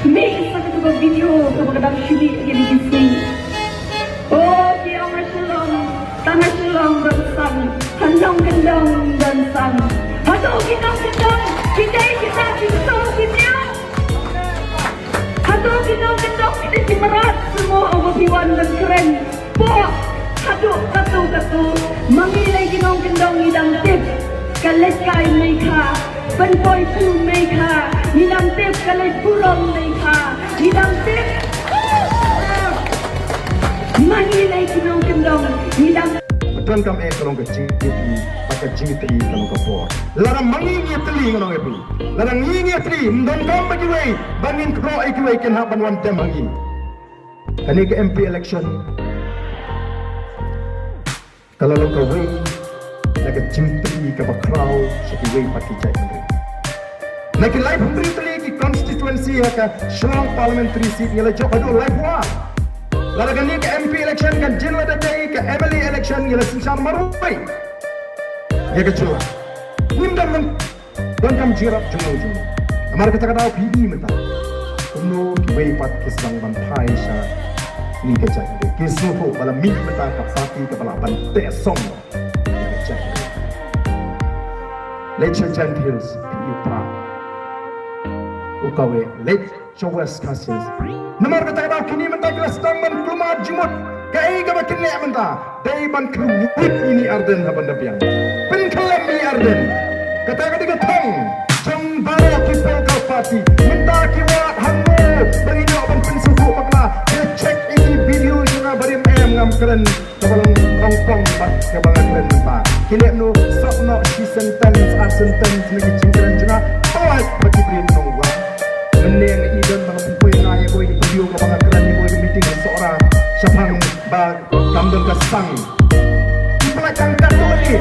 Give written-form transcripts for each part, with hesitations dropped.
May isa ka sa video kapag kadang syuli yang digising. Oh, kiyang rasulang, tanah sulang bansang, handang kendang bansang. Hato kinang kendang, kita kinyo. Hato kinang kendang, kita simarat semua obapiwan dan keren. Po, hato katu, mangilay kinang kendang idang tip. Kalit kay may ka, banpoy pu may ka, nidang tip kalit purong may ka, nidang tip. Mangilay kinang kendang, nidang Tuan kam kalong ke GT kalong ke por. Larang mangingi teli kalong epi. Larang ngingi teli mdon kam bagi wei bangin kro ai kuai ken ha banwan tem hangi. Kani ke MP election. Kalau lo ke wei nak ke GT ke bakrau sepi wei pati cai menteri. Nak ke live menteri teli ki constituency ha ka Shillong parliamentary seat ngela jok adu live wa. Lalu kan ni ke MP election kan general dadai ke MLA election ialah simsar marui. Ya kecil. Nimdan dan kam jirap jumlah. Amar kata kata PE menta. Kuno kiwei pat kisang bantai sa ni kecai. Kisupo bala mi menta kapati ke bala bante song. Ya kecai. Lecture Gentiles PE pra. Ukawe lecture West Cassius. Namar kata kata kini mentah kelas taman kelumar jimut kai gaba kini mentah dari ban keruwit ini arden haban dapiang penkelam ini arden kata kata ketong jeng bara kipel kapati mentah kiwat hango berinyo ban pensuku makna dia cek ini video juga bari ngam keren kebalang kongkong bat kebalang keren mentah kini no sok no si sentence ar sentence lagi cingkran juga awat bagi beri nongwa meneng idon mga pumpoy nga ya boy video ka mga kran ni boy meeting sa ora sapang ba kamdon ka sang ipalakang katoli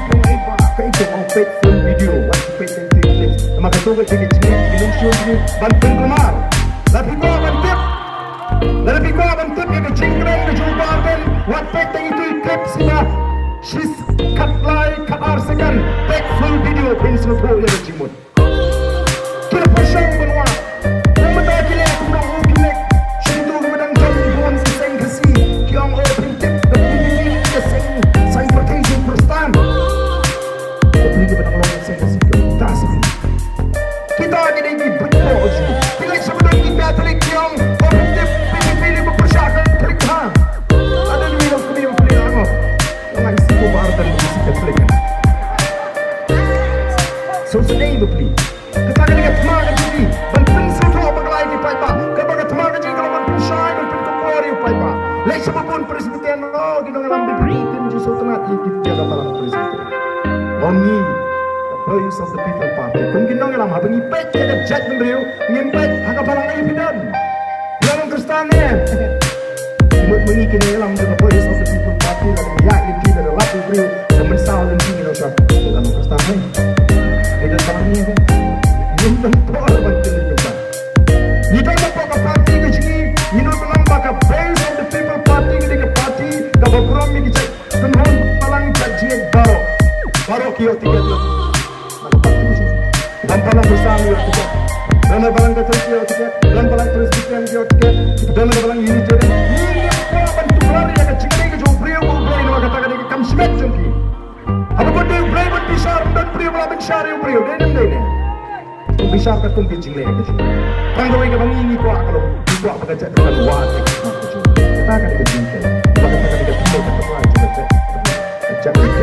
kung iba ka ito ang faithful video what faithful things mga katugad sige sige ilusyon ni banteng kumar lapi ko bantep ya kecingkran ke jubaden what faithful itu clip sila she's katlay kaarsakan faithful video pencil po ya kecimut kira pasang benua memeta kile kumang ukinek shintu medang jom buan siseng kasi kiong open tip kepini keseng sang protection prostan kepini ke benang long siseng kasi kiong tasik kita gini di betul osu pilih sebedang kita telik kiong open tip pilih berpersyakan telik ha ada duit yang kami yang pilih angok yang isi kubar dan berisi kepelikan so sedang berpilih kita kena teman jadi banten suatu bagai di pipa kebaga teman jadi kalau banten syai banten kokori pipa lek sebabun presiden lo gino ngalam diberikan justru tenat kita jaga balang presiden oni the voice of the people party kung gino ngalam habang ipet jaga jet mendriu ngimpet haka balang evident yang kristane imut mengikin ngalam the voice of the people party lalu ya ini dari lapu beriu temen sahal dan tinggi dosa dalam kristane tidak salahnya kan yung tempoh bantuan juga. Kita tempoh ke parti ke sini, ini menambah ke base of the people party ke parti, ke beberapa minggu cek, kenal palang kajian baru kio tiga tu, nak parti ke sini. Dan palang bersama kio tiga, dan palang kecil kio tiga, dan palang presiden kio tiga, dan palang ini jadi. Ini apa bantuan yang kecil ke jauh beriu, beriu nak katakan ini kam semet jengki. Apa beriu beriu besar dan beriu belakang besar beriu, ini. Kung bisa ka kung kijing lagi sih. Kang gawin ka bang ini ko kalau ko pagkajak dengan watik kita kan kijing kayak. Bakit ka kijing kayak kita aja kita. Kajak itu